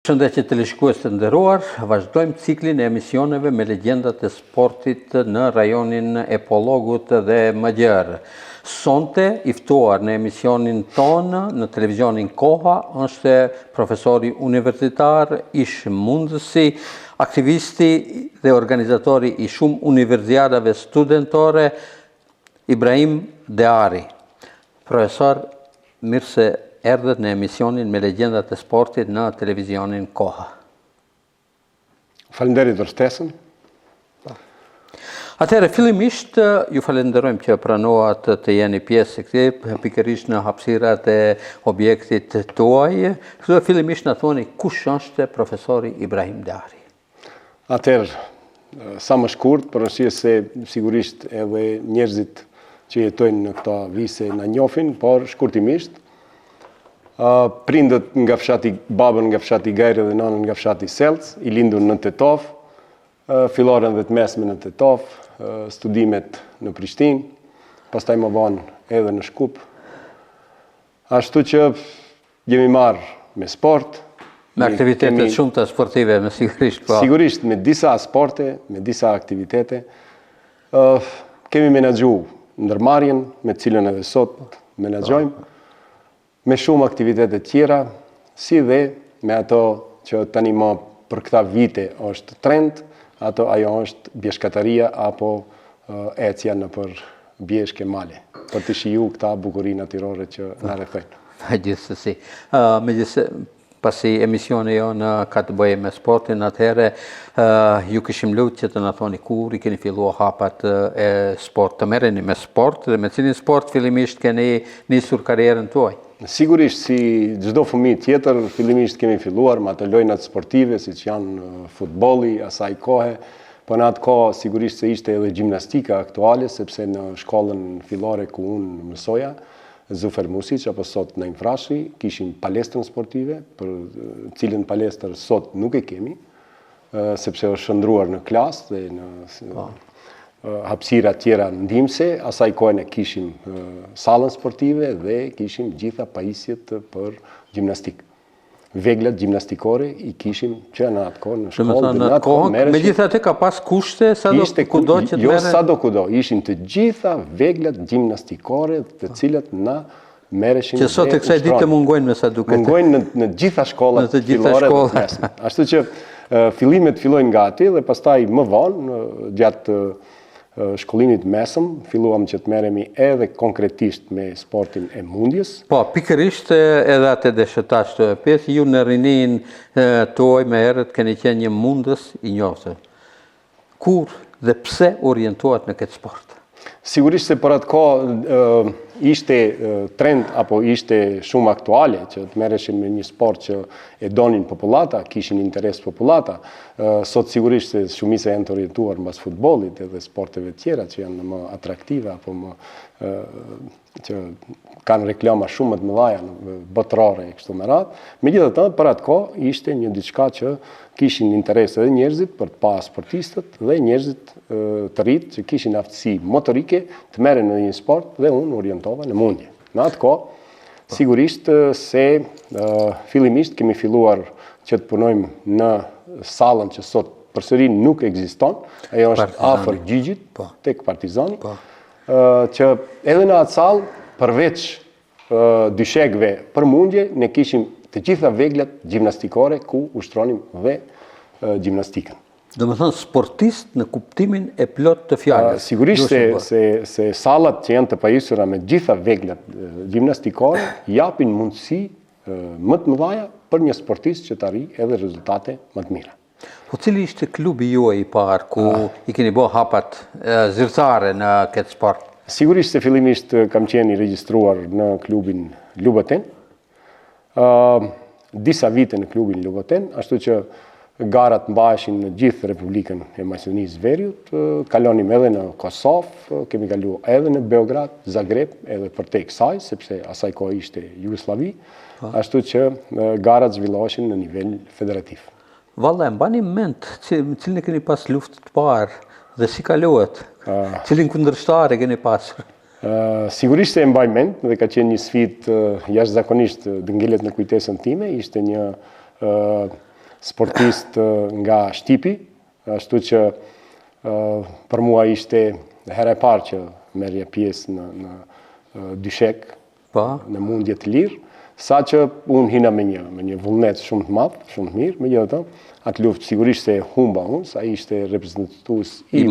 Shëndetje të teleshikues të nderuar, vazhdojmë ciklin e emisioneve me legjendat e sportit në rajonin e Pollogut dhe më gjerë. Sonte, i ftuar në emisionin tonë në televizionin Koha, është profesori universitar, ish mundësi, aktivisti dhe organizatori i shumë universiadave studentore, Ibrahim Deari. Profesor, mirë se erdhët në emisionin me legjendat e sportit në televizionin Koha. Falenderit për ftesën. Atëherë, fillimisht ju falenderojmë që pranoat të jeni pjesë e këtij, pikërisht në hapësirat e objektit tuaj. Fillimisht na thoni kush është profesori Ibrahim Deari. Atëherë, sa më shkurt, për arsye se sigurisht edhe njerëzit që jetojnë në këto vise na njohin, por shkurtimisht. Prindët nga fshati, babën nga fshati Gajre dhe nënën nga fshati Selc, i lindur në Tetov, filloren dhe të mesme në Tetov, studimet në Prishtinë, pastaj më vonë edhe në Shkup. Ashtu që jemi marrë me sport. Me aktivitetet shumë të sportive, me sigurisht. Sigurisht, me disa sporte, me disa aktivitete. Kemi menaxhu ndërmarrjen, me cilën edhe sot menaxhojmë, me shumë aktivitete tjera, si dhe me ato që tani më për këta vite është trend, ajo është bjeshkataria apo ecja në për bjeshke male, për të shiju këta bukurinë natyrore që na rrethojnë. Gjithsesi, pasi emisioni jonë ka të bëjë me sportin, atëherë ju kishim lutur që të na thoni kur i keni filluar hapat e sport, të merreni me sport dhe me cilin sport fillimisht keni nisur karrierën tuaj? Sigurisht, si çdo fëmijë tjetër, fillimisht kemi filluar me ato lojnat sportive, siç janë futbolli, asaj kohe, po në atë kohë sigurisht se ishte edhe gjimnastika aktuale, sepse në shkollën fillore ku unë mësoja, Zufer Music, apo sot në Infrashi, kishim palestrën sportive, për cilën palestër sot nuk e kemi, sepse është shndruar në klasë dhe në hapësira tjera ndihmëse. Asaj kohën e kishim sallën sportive dhe kishim gjitha pajisjet për gjimnastik. Veglat gjimnastikore i kishim që në atë kohë në shkollë. Në atë kohë, megjithatë ka pas kushte sado kudo që të merren. Jo sado kudo, ishin të gjitha veglat gjimnastikore të cilat na merreshin. Që sot e kësaj dite mungojnë me sa duket. Mungojnë në gjitha shkollat fillore dhe mesme. Ashtu që fillimet fillojnë nga aty dhe pastaj më vonë gjatë shkollimit mesëm, filluam që të merremi edhe konkretisht me sportin e mundjes. Po, pikërisht edhe atë dëshëtash të pjesë, ju në rinin tuaj me herët keni qenë një mundës i njohur. Kur dhe pse orientuat në këtë sport? Sigurisht se për atë kohë ishte trend apo ishte shumë aktuale që të merreshin me një sport që e donin popullata, kishin interes popullata. Sot sigurisht se shumica janë të orientuar mbas futbollit edhe sporteve tjera që janë më atraktive apo më që kanë reklama shumë më të mëdha botërore e kështu me radhë. Megjithatë, për atë kohë ishte një diçka që kishin interes edhe njerëzit për të pa sportistët dhe njerëzit të rritë që kishin aftësi motorike të merren në një sport dhe unë orientova në mundje. Në atë kohë, sigurisht se fillimisht kemi filluar që të punojmë në sallën që sot përsëri nuk ekziston, ajo është afër Gjigjit, tek Partizani, që edhe në atë sallë, përveç dyshekve për mundje, ne kishim të gjitha veglat gjimnastikore ku ushtronim dhe gjimnastikën. Do të thënë sportist në kuptimin e plot të fjalës. Sigurisht se sallat që janë të pajisura me gjitha veglat gjimnastikore japin mundësi më të mëdha për një sportist që të arrijë edhe rezultate më të mira. Po cili ishte klubi juaj i parë ku i keni bërë hapat zyrtare në këtë sport? Sigurisht se fillimisht kam qenë i regjistruar në klubin Luboten. Disa vite në klubin Luboten, ashtu që garat mbaheshin në gjithë Republikën e Maqedonisë Veriut, kalonim edhe në Kosovë, kemi kaluar edhe në Beograd, Zagreb, edhe përtej kësaj, sepse asaj kohë ishte Jugosllavi, ashtu që garat zhvilloheshin në nivel federativ. Valla, mbani mend cilin e keni pas luftë të parë dhe si kaluat? Cilin kundërshtar e keni pasur? Sigurisht se e mbaj mend dhe ka qenë një sfidë jashtëzakonisht dëngelet në kujtesën time, ishte një sportist nga Shtipi, ashtu që për mua ishte hera e parë që merrja pjesë në dyshek, në mundje të lirë, sa që unë hina me një vullnet shumë të madh, shumë të mirë, megjithatë, atë luftë sigurisht se humba unë, sa ishte reprezentues i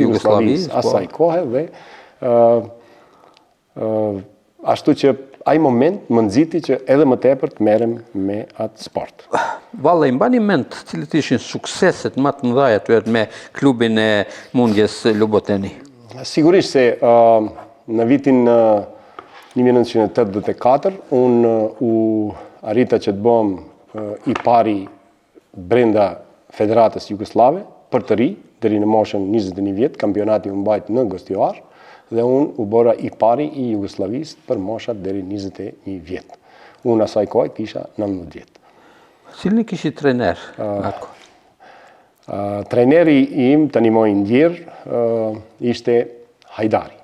Jugosllavisë asaj kohe dhe ashtu që ai moment më nxiti që edhe më tepër të merrem me atë sport. Valla, i mbani mend cilët ishin sukseset më të mëdha tuaj me klubin e Mundjes Luboteni? Sigurisht se në vitin 1984 unë u arrita që të bëm i pari brenda Federatës Jugoslave për të ri, deri në moshën 21 vjet, kampionati u mbajt në Gostivar dhe unë u bora i pari i Jugosllavisë për moshat deri 21 vjet. Unë asaj kohë kisha 19 vjet. Cilin kishi trener? Treneri im tani më i ndjerë ishte Hajdari.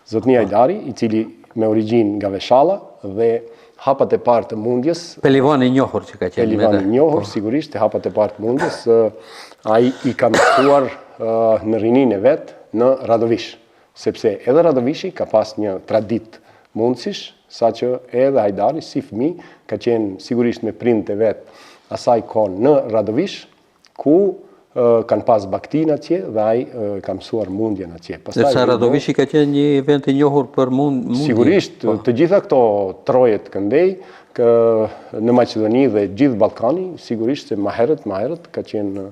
Zotni Hajdari, i cili me origjinë nga Veshalla dhe hapat e parë të mundjes. Pelivan i njohur që ka qenë. Pelivan i njohur, sigurisht, e hapat e parë të mundjes. Ai i ka mësuar në rinin e vet në Radovish, sepse edhe Radovishi ka pas një tradit mundësish, sa që edhe Hajdari, si fëmijë, ka qenë sigurisht me prindët e vet asaj kohë në Radovish, ku kanë pas baktin atje dhe ai ka mësuar mundjen atje. Sepse Radovishi ka qenë një vend i njohur për mundje. Sigurisht, të gjitha këto trojet këndej në Maqedoni dhe gjithë Ballkani, sigurisht se më herët ka qenë,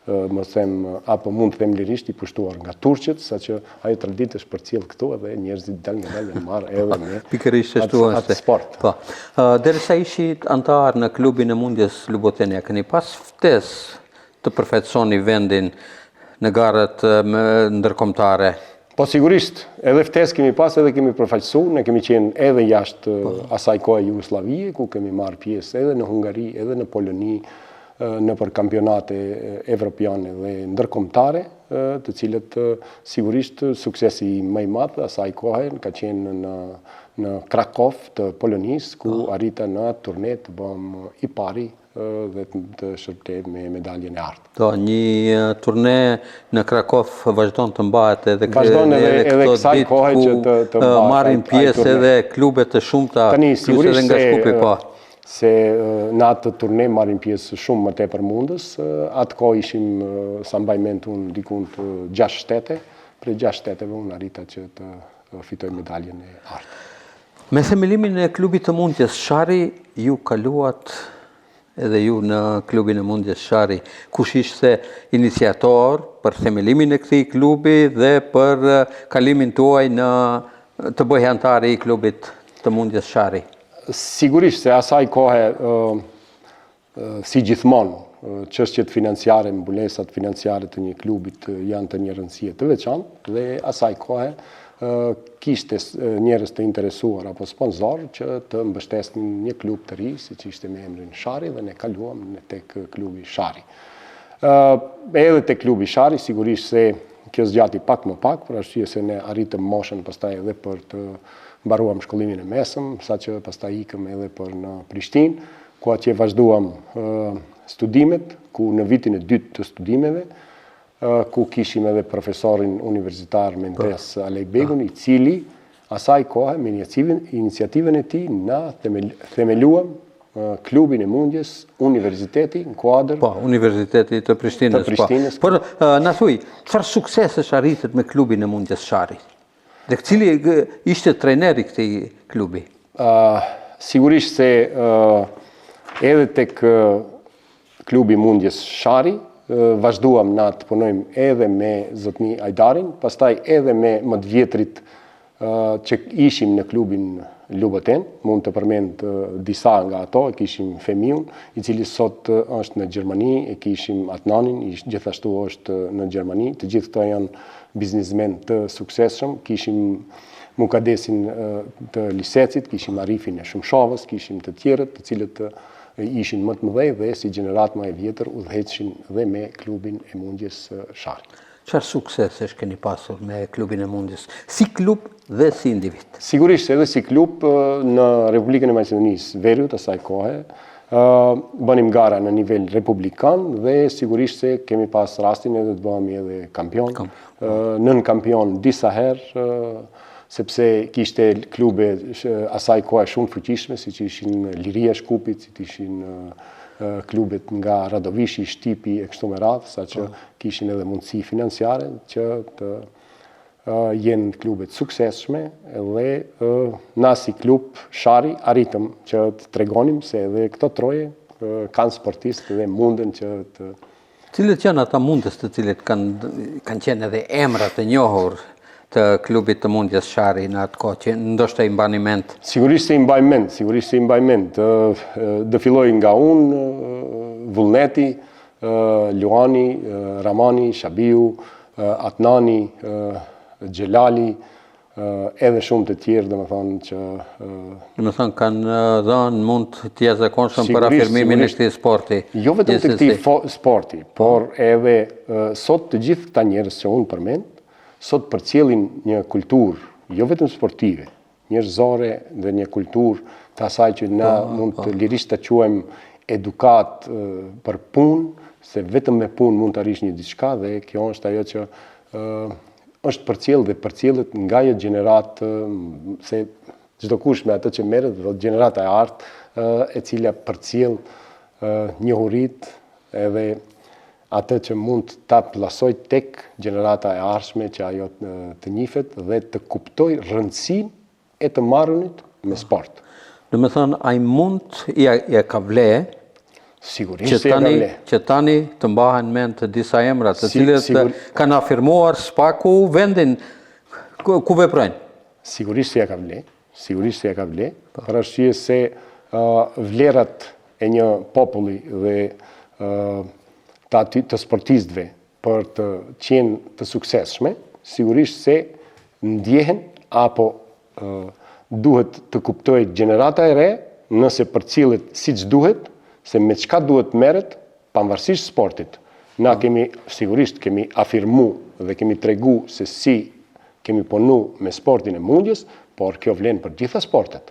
më them, apo mund të them lirisht, i pushtuar nga turqët, saqë ajo traditë është përcjell këtu edhe njerëzit dal nga dalë marr edhe me pikërisht atë sport. Po. Derisa ishit antar në klubin e Mundjes Luboteni, keni pas ftesë të përfaqësoni vendin në garat ndërkombëtare? Po sigurisht, edhe ftesë kemi pas, edhe kemi përfaqësuar, ne kemi qenë edhe jashtë asaj kohe Jugosllavie, ku kemi marrë pjesë edhe në Hungari, edhe në Poloni, në për kampionate evropiane dhe ndërkombëtare, të cilët sigurisht suksesi më i madh asaj kohe ka qenë në Krakow të Polonisë, ku arrita në atë turne të bëm i pari dhe të shërtej me medaljen e artë. Një turne në Krakow vazhdon të mbahet edhe kësaj kohe që të marrin pjesë edhe klube të shumta, plus edhe nga Shkupi. Se në atë turne marrin pjesë shumë më tepër mundës, atë kohë ishim, sa mbaj mend unë, dikun të 6 shtete, prej 6 shteteve unë arrita që të fitoj medaljen e artë. Me themelimin e klubit të Mundjes Shari, ju kaluat edhe ju në klubin e Mundjes Shari, kush ishte iniciator për themelimin e këtij klubi dhe për kalimin tuaj në të bëhej antar i klubit të Mundjes Shari? Sigurisht se asaj kohe, si gjithmonë, çështjet financiare, mbulesat financiare të një klubit janë të një rëndësie të veçantë dhe asaj kohe kishte njerëz të interesuar apo sponsor që të mbështesnin një klub të ri, siç ishte me emrin Shari, dhe ne kaluam tek klubi Shari. Edhe tek klubi Shari, sigurisht se kjo zgjati pak më pak, për arsye se ne arritëm moshën pastaj edhe për të mbaruam shkollimin e mesëm, saqë pastaj ikëm edhe për në Prishtinë, ku atje vazhduam studimet, ku në vitin e dytë të studimeve, ku kishim edhe profesorin universitar Mendes Alejbegun, i cili asaj kohe me iniciativën e tij na themeluam klubin e Mundjes Universiteti në kuadër. Po, Universiteti të Prishtinës. Por na thuj, çfarë suksesesh arritet me klubin e Mundjes Shari? Dhe cili ishte trajneri i këtij klubi? Sigurisht se edhe tek klubi Mundjes Shari vazhduam na të punojmë edhe me zotni Hajdarin, pastaj edhe me më të vjetrit që ishim në klubin Luboten, mund të përmend disa nga ato, e kishim Femiun, i cili sot është në Gjermani, e kishim Adnanin, gjithashtu është në Gjermani, të gjithë këto janë biznismen të suksesshëm, kishim Mukadesin të Lisecit, kishim Arifin e Shumshovës, kishim të tjerët, të cilët ishin më të mëdhej dhe si gjenerat më e vjetër udhëheqshin dhe me klubin e Mundjes Shari. Çfarë suksesesh keni pasur me klubin e Mundjes, si klub dhe si individ? Sigurisht edhe si klub në Republikën e Maqedonisë Veriut asaj kohe, bënim gara në nivel republikan dhe sigurisht se kemi pas rastin edhe të bëhemi edhe kampion. Nën kampion disa herë, sepse kishte klube asaj kohe shumë fuqishme, si që ishin Liria Shkupit, si që ishin klubet nga Radovishi, Shtipi e kështu me radhë, sa që kishin edhe mundësi financiare që të jenë klubet suksesshme dhe na si klub Shari arritëm që të tregonim se edhe këto troje kanë sportistë dhe munden që të... Cilët janë ata mundës të cilët kanë qenë edhe emrat e njohur të klubit të mundjes Shari në atë kohë, që ndoshta i mbani mend? Sigurisht se i mbaj mend. Dë filloj nga unë, Vullneti, Luani, Ramani, Shabiu, Atnani, Gjelali, edhe shumë të tjerë, kanë dhënë mund të jashtëzakonshëm për afirmimin e këtij sporti. Jo vetëm të këtij sporti, por edhe sot të gjithë këta njerëz që unë përmend, sot përcjellin një kulturë, jo vetëm sportive, njerëzore dhe një kulturë të asaj që na mund të lirisht të quajmë edukat për punë, se vetëm me punë mund të arrish një diçka dhe kjo është ajo që është përcjell dhe përcjellet nga një gjenerat, se çdo kush me atë që merret, do gjenerata e artë e cila përcjell njohurit edhe atë që mund ta plasoj tek gjenerata e ardhshme që ajo të njihet dhe të kuptoj rëndësinë e të marrënit me sport. Do të thonë, ai mund ja ka vlerë Sigurisht se ka vlerë. Që tani të mbahen mend të disa emra të cilët kanë afirmuar spaku vendin ku veprojnë. Sigurisht se ja ka vlerë, për arsye se vlerat e një populli dhe të sportistëve për të qenë të suksesshme, sigurisht se ndjehen apo duhet të kuptoj gjenerata e re, nëse përcjellet siç duhet, se me çka duhet merret pavarësisht sportit. Na sigurisht kemi afirmu dhe kemi tregu se si kemi punu me sportin e mundjes, por kjo vlen për gjitha sportet.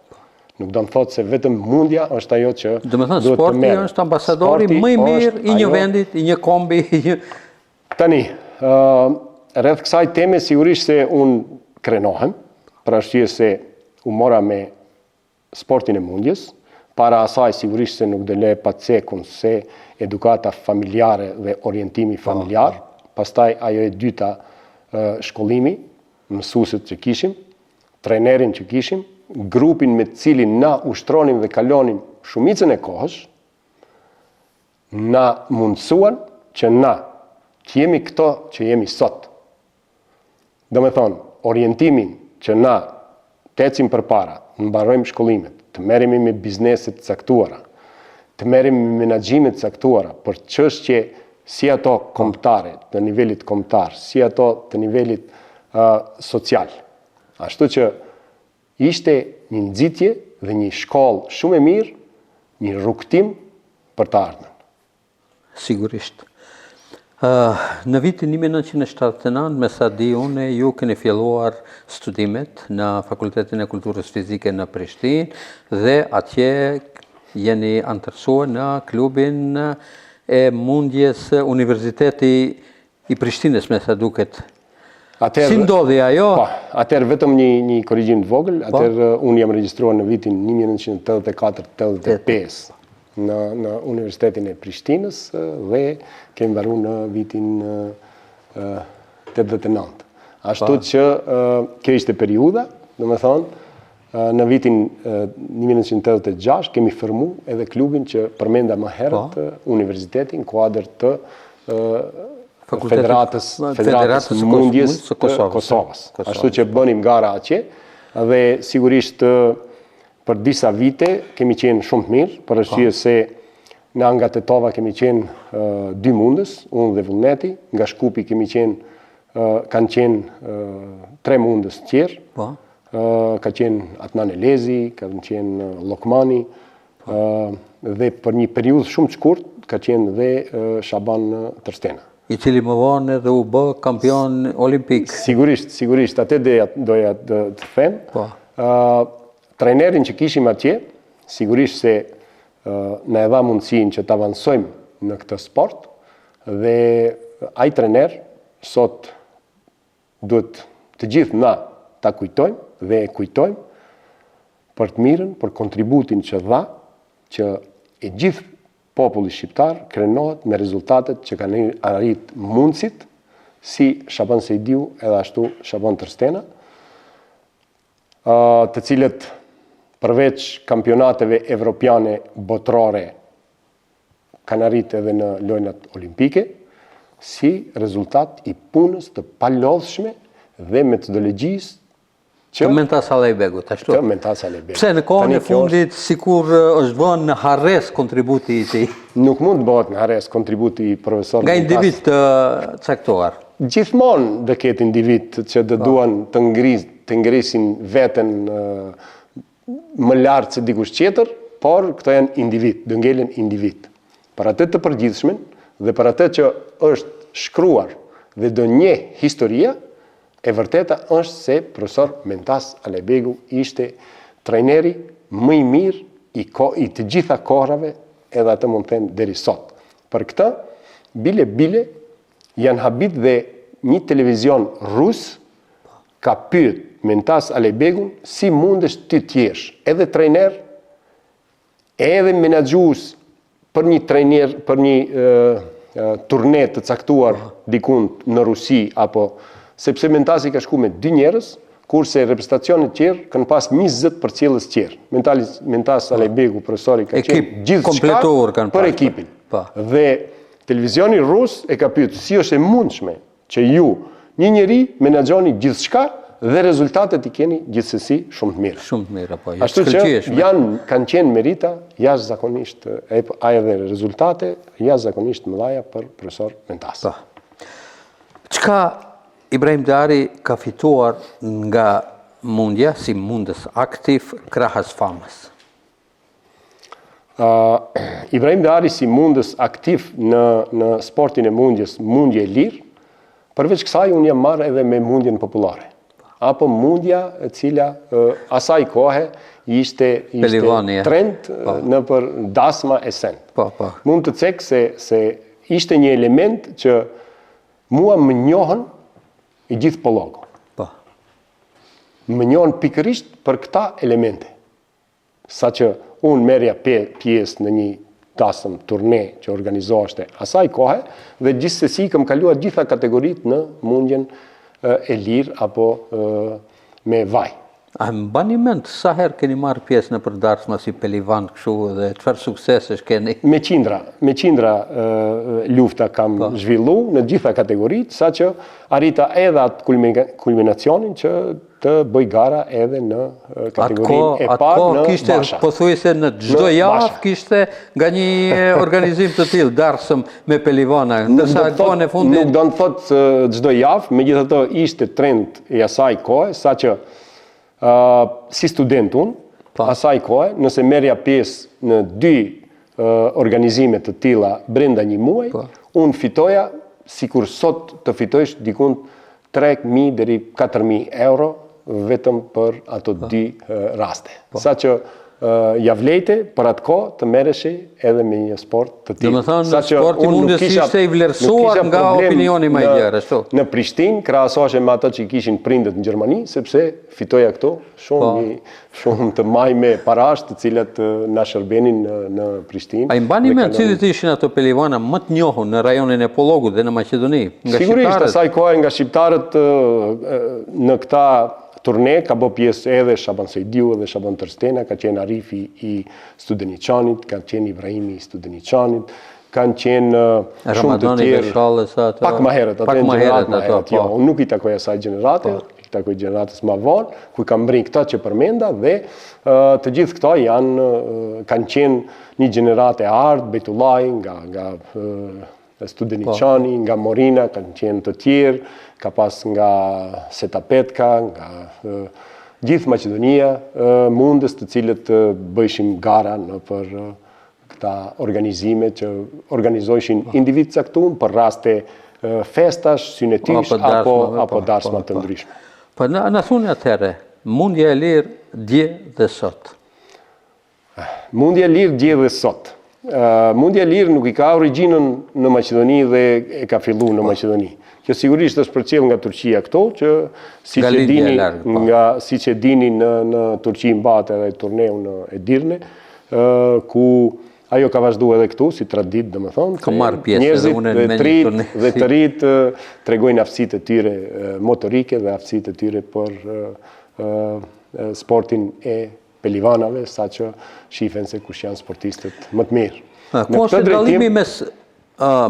Nuk do të thotë se vetëm mundja është ajo që duhet të merret. Sporti është ambasadori më i mirë i një vendit, i një kombi. Tani, rreth kësaj teme sigurisht se unë krenohem, për arsye se u mora me sportin e mundjes. Para asaj sigurisht se nuk do le pa cekun se edukata familjare dhe orientimi familjar, pastaj ajo e dyta shkollimi, mësuesit që kishim, trajnerin që kishim, grupin me cilin na ushtronim dhe kalonim shumicën e kohës, na mundësuan që na që jemi këto që jemi sot. Do me thonë, orientimin që na të ecim përpara, në mbarojmë shkollimet, të merremi me bizneset caktuara, të merremi me menaxhimet caktuara për çështje si ato kombëtare, të nivelit kombëtar, si ato të nivelit social. Ashtu që ishte një nxitje dhe një shkollë shumë e mirë, një rrugtim për të ardhmen. Sigurisht. Në vitin 1979, me sa di unë, ju keni filluar studimet në Fakultetin e Kulturës Fizike në Prishtinë dhe atje jeni antarësuar në klubin e mundjes Universiteti i Prishtinës, me sa duket. Si ndodhi ajo? Atëherë vetëm një korrigjim të vogël, atëherë unë jam regjistruar në vitin 1984-85. Në Universitetin e Prishtinës dhe kemi mbaruar në vitin 89. Ashtu që kjo ishte periudha, domethënë në vitin 1986 kemi formu edhe klubin që përmenda më herët universitetin kuadër të Federatës Mundjes të Kosovës. Ashtu që bënim gara atje dhe sigurisht për disa vite kemi qenë shumë të mirë, për arsye se nga Tetova kemi qenë 2 mundës, unë dhe Vullneti, nga Shkupi kanë qenë 3 mundës tjerë, ka qenë Adnan Elezi, ka qenë Lokmani, dhe për një periudhë shumë të shkurt ka qenë dhe Shaban Tërstena. I cili më vonë edhe u bë kampion olimpik. Sigurisht, atë doja të them. Trajnerin që kishim atje, sigurisht se na e dha mundësinë që të avansojmë në këtë sport dhe ai trener sot duhet të gjithë na ta kujtojmë dhe e kujtojmë për të mirën, për kontributin që dha, që e gjithë populli shqiptar krenohet me rezultatet që kanë arrit mundësit, si Shaban Sejdiu edhe ashtu Shaban Tërstena, të cilët përveç kampionateve evropiane botërore kanë arrit edhe në lojnat olimpike, si rezultat i punës të palodhshme dhe metodologjisë të Mentas Alejbegut, ashtu. Të Mentas Alejbegut. Pse në kohën e fundit sikur është vënë në harres kontributi i tij? Nuk mund të bëhet në harres kontributi i profesor Nga individ të caktuar. Gjithmonë do ketë individ që do duan të ngrisin veten më lart se dikush tjetër, por këto janë individ, do ngelen individ. Për atë të përgjithshmen dhe për atë që është shkruar dhe do njeh historia, e vërteta është se profesor Mentas Alejbegu ishte trajneri më i mirë i të gjitha kohrave, edhe atë mund të them deri sot. Për këtë, bile janë habit dhe një televizion rus ka pyet Mentas Alejbegun si mundesh ti të jesh edhe trajner, edhe menaxhues për një trajner, për një turne të caktuar dikund në Rusi apo sepse Mentasi ka shku me 2 njerëz, kurse reprezentacionet tjerë kanë pas 20 përcjellës tjerë. Mentas Alejbegu, profesori, ka qenë gjithçka për ekipin. Dhe televizioni rus e ka pyetur si është e mundshme që ju, një njeri, menaxhoni gjithçka dhe rezultatet i keni gjithsesi shumë të mira. Shumë të mira, po. Ashtu që kanë qenë merita jashtëzakonisht, edhe rezultate jashtëzakonisht mëdha për profesor Mentas. Çka Ibrahim Dari ka fituar nga mundja si mundës aktiv krahas famës? Ibrahim Dari si mundës aktiv në sportin e mundjes, mundje e lirë, përveç kësaj unë jam marrë edhe me mundjen popullore. Apo mundja e cila asaj kohe ishte trend në për dasma e sen. Mund të cek se ishte një element që mua më njohën i gjithë Pollogu. Më njohën pikërisht për këta elemente. Sa që unë merja pjesë në një dasëm turne që organizoheshte asaj kohe, dhe gjithsesi kam kaluar gjitha kategoritë në mundjen e lirë apo me vaj. A më bani mend sa herë keni marrë pjesë në përdarsma si Pelivan kështu dhe çfarë suksesesh keni? Me qindra lufta kam zhvillu në gjitha kategoritë, sa që arrita edhe atë kulminacionin që të bëj gara edhe në kategorinë e parë në kishte pothuajse në çdo javë kishte nga një organizim të tillë darsëm me Pelivana, ndërsa kohën e fundit nuk do të thotë çdo javë, megjithatë ishte trend i asaj kohe, saqë si student unë, asaj kohë, nëse merja pjesë në 2 organizime të tilla brenda një muaj, unë fitoja, sikur sot të fitojsh dikund 3.000 deri 4.000 euro vetëm për ato 2 raste. Sa që javlejte për atë kohë të merreshi edhe me një sport të tillë. Domethënë sporti mundës ishte i vlerësuar nga opinioni më i gjerë, ashtu. Në Prishtinë krahasohej me ato që kishin prindët në Gjermani, sepse fitoja këto shumë të maj me parash të cilat na shërbenin në Prishtinë. A i mbani mend cilët ishin ato Pelivana më të njohur në rajonin e Pollogut dhe në Maqedoni? Sigurisht, asaj kohe nga shqiptarët në këta turne ka bë pjesë edhe Shaban Sejdiu dhe Shaban Tërstena, ka qenë Arifi i Studeniçanit, ka qenë Ibrahimi i Studeniçanit, kanë qenë shumë të tjerë. Pak më herët, atë unë nuk i takoj asaj gjenerate, i takoj gjeneratës më vonë, ku kam mbri këta që përmenda dhe të gjithë këta kanë qenë një gjenerate ardë, Bejtullaj, nga Studeniçani, nga Morina, kanë qenë të tjerë, ka pas nga Setapetka, nga gjithë Maqedonia, mundës të cilët bëjshim gara në për këta organizime që organizojshin individ caktuar për raste festash, synetish apo darsma të ndryshme. Po në thuni atëherë, mundja e lirë dje dhe sot. Mundja Lirë gjedhe sot. Mundja Lirë nuk I ka origjinën në Maqedoni dhe e ka filluar në Maqedoni. Kjo sigurisht është përcjell nga Turqia këto, që siç e dini në Turqi mbahet edhe turneu në Edirne, ku ajo ka vazhduar edhe këtu si traditë, domethënë. Ka marrë pjesë edhe unë në një turne. Dhe të rit tregojnë aftësitë e tyre motorike dhe aftësitë e tyre për sportin e pelivanave, sa që shifen se kush janë sportistët më të mirë. Ku është dallimi mes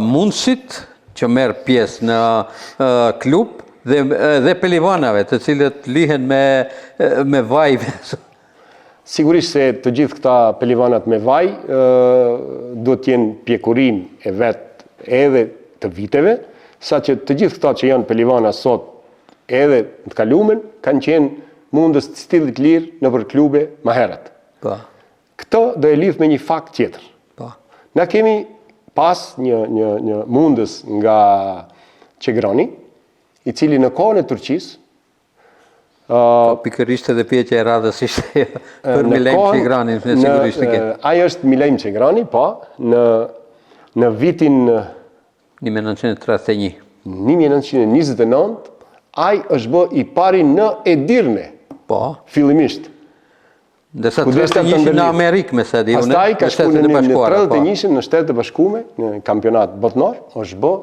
mundësit që merr pjesë në klub dhe pelivanave, të cilët lihen me vaj? Sigurisht se të gjithë këta pelivanat me vaj duhet të jenë pjekurinë e vet edhe të viteve, sa që të gjithë këta që janë pelivana sot edhe në të kalumen kanë qenë mundës të stilit lirë në për klube më herët. Këto do e lidh me një fakt tjetër. Na kemi pas një mundës nga Çegrani, I cili në kohën e Turqisë pikërisht edhe pjeqja e radhës ishte për Milejm Çegranin, sigurisht e ke. Ai është Milejm Çegrani, po, në vitin 1931. 1929, ai është bë I pari në Edirne. Po. Fillimisht. Ndërsa 31 në Amerikë, me sa di unë. Pastaj ka shkuar në 31 në Shtetet e Bashkuara, në kampionat botnor, është bë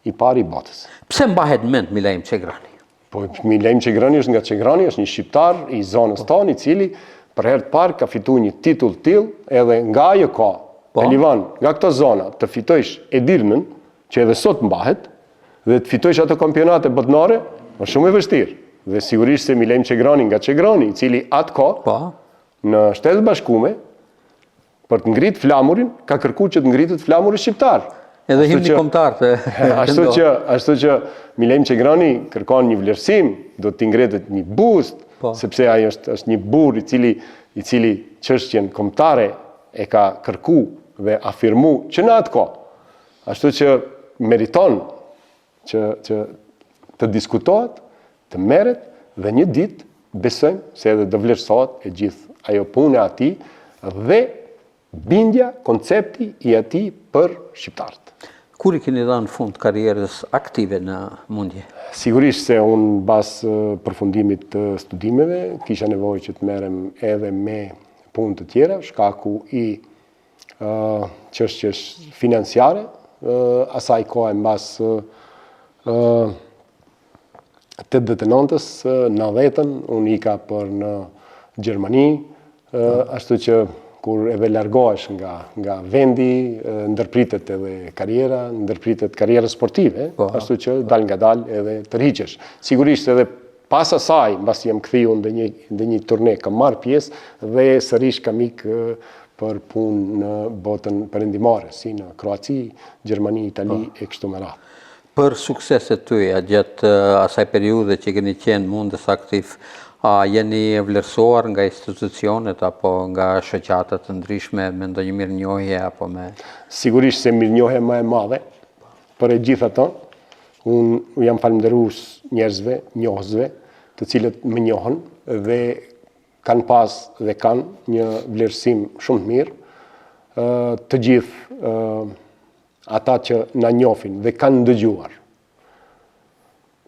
I pari I botës. Pse mbahet mend Milejm Çegrani? Po Milejm Çegrani është nga Çegrani, është një shqiptar I zonës tonë, I cili për herë të parë ka fituar një titull till, edhe nga ajo kohë, pelivan nga këto zona të fitojsh Edirnën, që edhe sot mbahet, dhe të fitojsh ato kampionate botnore, është shumë e vështirë. Dhe sigurisht se Milejm Çegrani nga Çegrani, I cili atë kohë në Shtetet e Bashkuara për të ngritë flamurin, ka kërkuar që të ngritet flamuri shqiptar. Edhe himni kombëtar. Ashtu që Milejm Çegrani kërkon një vlerësim, do të ngritet një bust, sepse ai është një burr I cili çështjen kombëtare e ka kërkuar dhe afirmuar që në atë kohë. Ashtu që meriton që të diskutohet, të merret dhe një ditë besojmë se edhe do vlerësohet e gjithë ajo punë e atij dhe bindja, koncepti I atij për shqiptarët. Kur I keni dhënë fund karrierës aktive në mundje? Sigurisht se unë pas përfundimit të studimeve kisha nevojë që të merrem edhe me punë të tjera, shkaku I çështjes financiare, asaj kohe mbas 89-ës, 90-ën, unë ika për në Gjermani, ashtu që kur edhe largohesh nga vendi, ndërpritet edhe karriera, ndërpritet karriera sportive, ashtu që dal nga dal edhe tërhiqesh. Sigurisht edhe pas asaj, mbas jam kthyu në një turne, kam marrë pjesë dhe sërish kam ikë për punë në botën perëndimore, si në Kroaci, Gjermani, Itali e kështu me radhë. Për sukseset tuaja gjatë asaj periudhe që keni qenë mundës aktiv, a jeni vlerësuar nga institucionet apo nga shoqata të ndryshme me ndonjë mirënjohje apo me? Sigurisht se mirënjohje më e madhe për e gjithë ato. Unë jam falënderues njerëzve, njohësve, të cilët më njohën dhe kanë pas dhe kanë një vlerësim shumë të mirë. Të gjithë ata që na njohin dhe kanë ndëgjuar,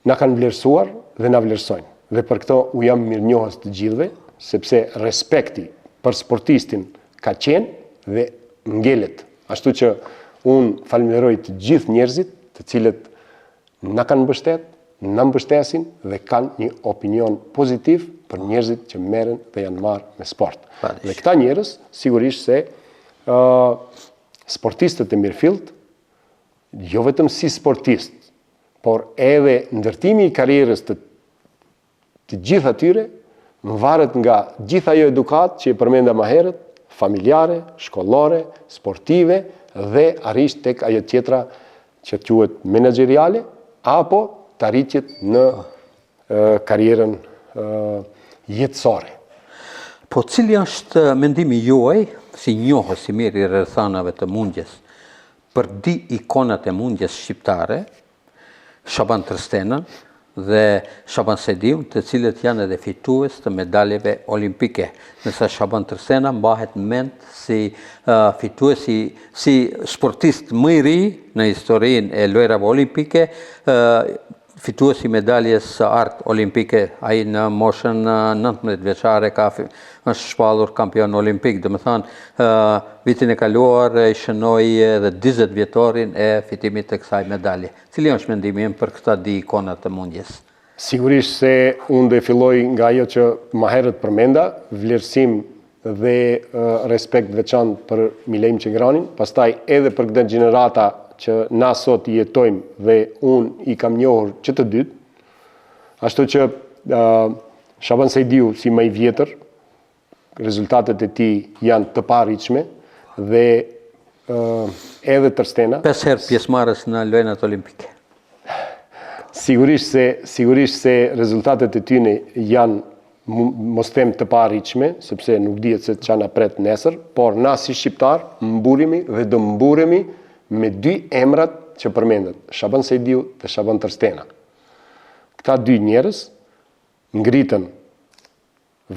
na kanë vlerësuar dhe na vlerësojnë. Dhe për këto u jam mirënjohës të gjithëve, sepse respekti për sportistin ka qenë dhe ngelet. Ashtu që unë falenderoj të gjithë njerëzit të cilët na kanë mbështet, na mbështesin dhe kanë një opinion pozitiv për njerëzit që merren dhe janë marrë me sport. Dhe këta njerëz sigurisht se sportistët e mirëfillt, jo vetëm si sportist, por edhe ndërtimi I karrierës të gjithë atyre, më varet nga gjithë ajo edukat që e përmenda më herët, familjare, shkollore, sportive dhe arrisht tek ajo tjetra që quhet menaxheriale apo të arritjet në karrierën jetësore. Po cili është mendimi juaj, si njohës I mirë I rrethanave të mundjes, për di ikonat e mundjes shqiptare, Shaban Trstenën, dhe Shaban Sediun, të cilët janë edhe fitues të medaljeve olimpike. Nësa Shaban Tërstena mbahet mend si fituesi, si sportist më i ri në historinë e lojrave olimpike, fituesi medaljes art olimpike. Ai në moshën 19 vjeçare është shpallur kampion olimpik. Do të thonë, vitin e kaluar i shënoi edhe 40 vjetorin e fitimit të kësaj medalje. Cili është mendimi im për këta dy ikona të mundjes? Sigurisht se unë do filloj nga ajo që më herët përmenda, vlerësim dhe respekt veçantë për Milejm Qegranin, pastaj edhe për këtë gjenerata që na sot i jetojmë dhe unë i kam njohur që të dytë, ashtu që Shaban Sediu si më i vjetër, rezultatet e tij janë të parritshme dhe edhe Tërstena. 5 herë pjesëmarrës në lojrat olimpike. Sigurisht se rezultatet e tyre janë mos them të parritshme, sepse nuk dihet se çfarë na pret nesër, por na si shqiptar mburemi dhe do mburemi me dy emrat që përmendet, Shaban Sediu dhe Shaban Tërstena. Këta dy njerëz ngritën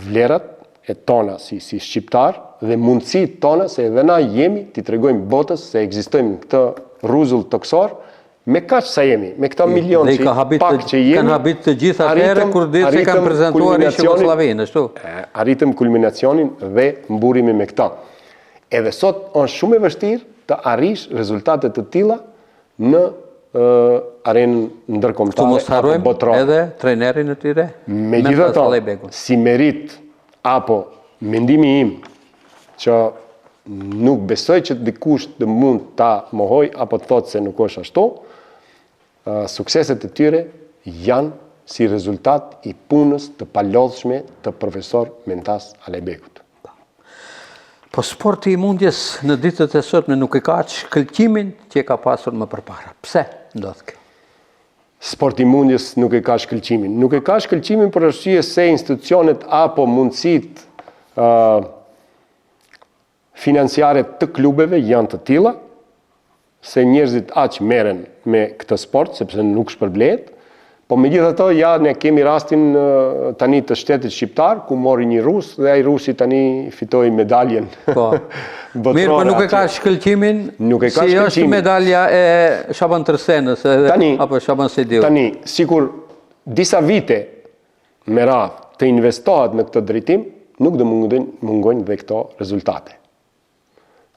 vlerat e tona si shqiptar dhe mundësitë tona se edhe na jemi t'i tregojmë botës se ekzistojmë në këtë rruzull toksor me kaq sa jemi, me këta milion që pak që jemi. Kanë habit të gjitha atëherë kur dhe se kanë prezantuar ish Jugosllavinë, ashtu. Arritëm kulminacionin dhe mburimi me këta. Edhe sot është shumë e vështirë të arrish rezultate të tilla në arenën ndërkombëtare apo botërore. Edhe trajnerin e tyre. Megjithatë, si merit apo mendimi im që nuk besoj që dikush të mund ta mohoj apo të thotë se nuk është ashtu, sukseset e tyre janë si rezultat i punës të palodhshme të profesor Mentas Alajbekut. Po sporti i mundjes në ditët e sotme nuk e ka shkëlqimin që e ka pasur më përpara. Pse ndodh kjo? Sporti i mundjes nuk e ka shkëlqimin. Nuk e ka shkëlqimin për arsye se institucionet apo mundësitë financiare të klubeve janë të tilla se njerëzit aq merren me këtë sport sepse nuk shpërblehet. Po megjithatë ja ne kemi rastin tani të shtetit shqiptar ku mori një rus dhe ai rusi tani fitoi medaljen. Po. Mirë, po nuk e ka shkëlqimin. Si është medalja e Shaban Tërstenës apo Shaban Sediu. Tani, sikur disa vite me radhë të investohet në këtë drejtim, nuk do mungojnë dhe këto rezultate.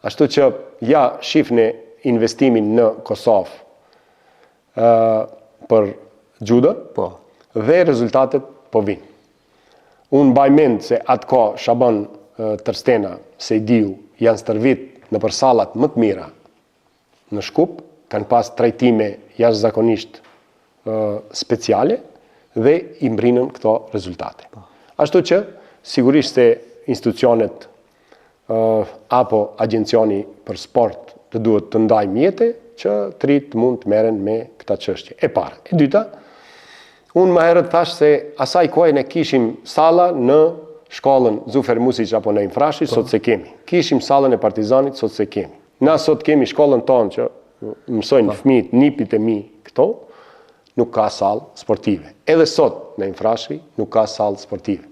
Ashtu që ja shifni investimin në Kosovë për judo dhe rezultatet po vinë. Unë mbaj mend se atko Shaban Tërstena, Sediu janë stërvit në për sallat më të mira në Shkup, kanë pas trajtime jashtëzakonisht speciale dhe i mbrinën këto rezultate. Ashtu që sigurisht se institucionet apo agencioni për sport të duhet të ndajë mjete që të rit mund të merren me këta çështje. E para. E dyta, unë më herët thash se asaj kohe ne kishim salla në shkollën Zufer Music apo në Infrashi, sot se kemi. Kishim sallën e Partizanit, sot se kemi. Na sot kemi shkollën tonë që mësojnë fëmijët, nipit e mi këto, nuk ka sallë sportive. Edhe sot në Infrashi nuk ka sallë sportive.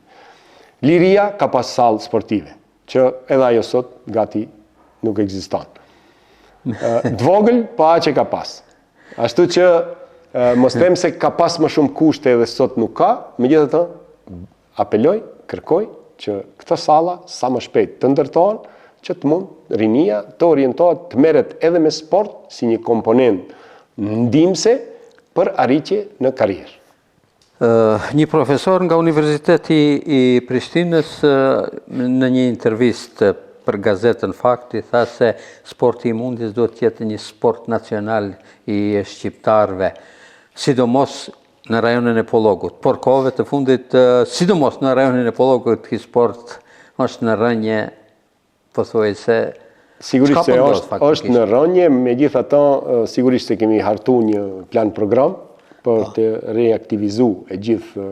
Liria ka pas sallë sportive, që edhe ajo sot gati nuk ekziston. Dvogël pa që ka pas. Ashtu që mos them se ka pas më shumë kushte edhe sot nuk ka, megjithatë apeloj, kërkoj që këto salla sa më shpejt të ndërtohen, që të mund rinia të orientohet të merret edhe me sport si një komponent ndihmëse për arritje në karrierë. Një profesor nga Universiteti i Prishtinës në një intervistë për gazetën Fakti tha se sporti i mundjes duhet të jetë një sport nacional i shqiptarëve, sidomos në rajonin e Pollogut. Por kohëve të fundit, sidomos në rajonin e Pollogut, ky sport është në rënje, pothuajse. Sigurisht se është në rënje, megjithatë sigurisht se kemi hartu një plan program për të reaktivizuar e gjithë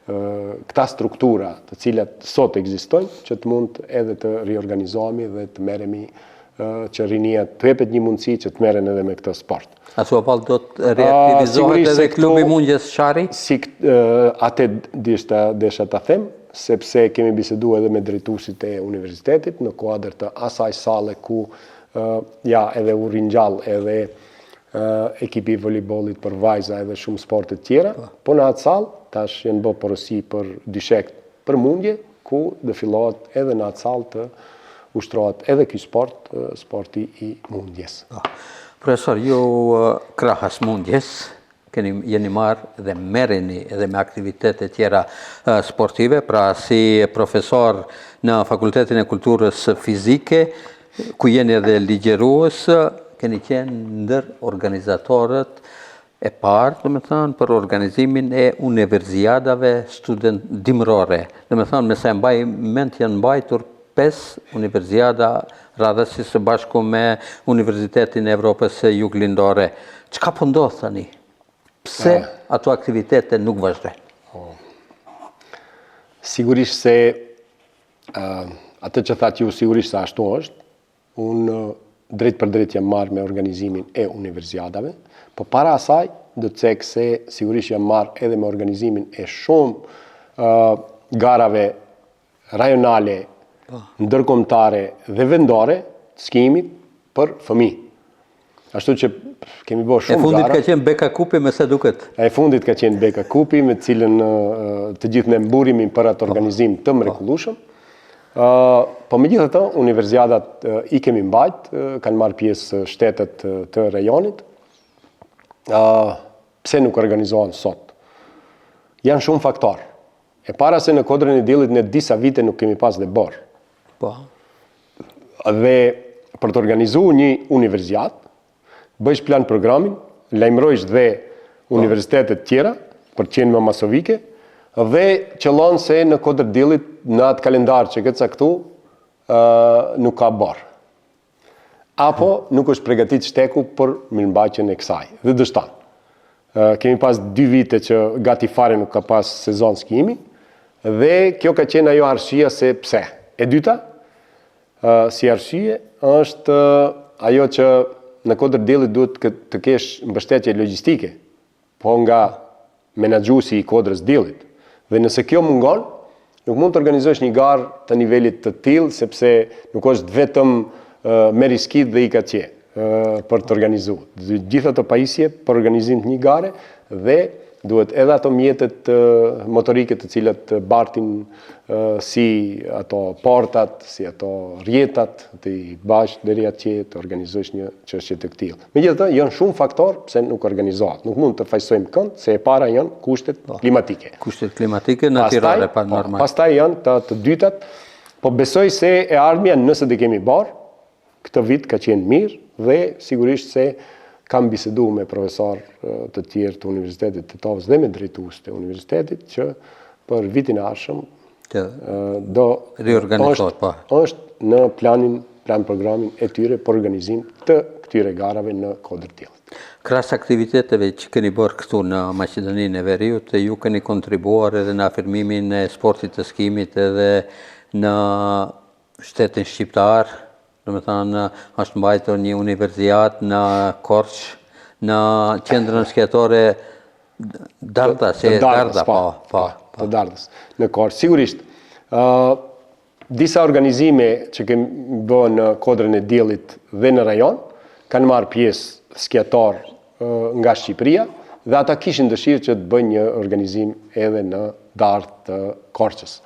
këta struktura të cilat sot ekzistojnë, që të mund edhe të riorganizohemi dhe të merremi që rinia të jepet një mundësi që të merren edhe me këtë sport. A thua palë do të reaktivizohet edhe klubi Mungjes Shari? Atë desha ta them, sepse kemi biseduar edhe me drejtuesit e universitetit në kuadër të asaj sale ku edhe u ringjall edhe ekipi i voleybollit për vajza edhe shumë sporte tjera, po në atë sallë tash janë bërë porosi për dyshek për mundje, ku do fillohet edhe në atë sallë të ushtrohet edhe ky sport, sporti i mundjes. Profesor, ju krahas mundjes, jeni marrë dhe merreni edhe me aktivitete tjera sportive, pra si profesor në Fakultetin e Kulturës Fizike, ku jeni edhe ligjerues, keni qenë ndër organizatorët e parë, do me thënë, për organizimin e universiadave dimrore. Do me thënë, me sa mbaj mend janë mbajtur 5 universiada radhësisht së bashku me Universitetin e Evropës së Juglindore. Çka po ndodh tani? Pse ato aktivitete nuk vazhdojnë? Sigurisht se atë që thatë ju sigurisht se ashtu është, unë drejt për drejt jam marrë me organizimin e universiadave, po para asaj do të cek se sigurisht jam marrë edhe me organizimin e shumë garave rajonale, ndërkombëtare dhe vendore të skimit për fëmijë. Ashtu që kemi bërë shumë gara. E fundit ka qenë Beka Kupi me sa duket. E fundit ka qenë Beka Kupi me cilën të gjithë ne mburimin për atë organizim të mrekullueshëm. Po megjithatë, universiadat i kemi mbajt, kanë marrë pjesë shtetet të rajonit. Pse nuk organizohen sot? Janë shumë faktorë. E para se në kodrën e diellit në disa vite nuk kemi pas dhe borë. Dhe për të organizuar një universiat, bëjsh plan programin, lajmërojsh dhe universitetet tjera për të qenë më masovike, dhe qëllon se në kodrë diellit në atë kalendar që këtë caktu nuk ka borë. Apo nuk është përgatit shteku për mirëmbajtjen e kësaj. Dhe dështan. Kemi pas 2 vite që gati fare nuk ka pas sezon skimi, dhe kjo ka qenë ajo arsyeja se pse. E dyta, si arsye, është ajo që në kodrë diellit duhet të kesh mbështetje logjistike, po nga menaxhuesi i kodrës diellit. Dhe nëse kjo mungon, nuk mund të organizosh një garë të nivelit të tillë, sepse nuk është vetëm me riskit dhe i ka qe për të organizuar. Gjitha të pajisje për organizim të një gare dhe duhet edhe ato mjetet motorike të cilat bartin si ato portat, si ato rjetat, të i bash deri atje të organizosh një çështje të tillë. Megjithatë, janë shumë faktorë pse nuk organizohet. Nuk mund të fajsojmë kënd se e para janë kushtet klimatike. Kushtet klimatike natyrale pa normal. Pastaj janë të dytat, po besoj se e ardhmja nëse do kemi bërë, këtë vit ka qenë mirë dhe sigurisht se kam bisedu me profesor të tjerë të Universitetit të Tovës dhe me drejtues të universitetit që për vitin e ardhshëm do është në plan programin e tyre për organizim të këtyre garave në kodrë diellit. Krahas aktiviteteve që keni bërë këtu në Maqedoninë e Veriut, ju keni kontribuar edhe në afirmimin e sportit të skimit edhe në shtetin shqiptar. Do me thënë, është mbajtur një universiat në Korç, në qendrën skijatore Darda, të Dardës, në Korç. Sigurisht, disa organizime që kemi bërë në kodrën e diellit dhe në rajon, kanë marrë pjesë skijator nga Shqipëria, dhe ata kishin dëshirë që të bëjnë një organizim edhe në Dardë të Korçës.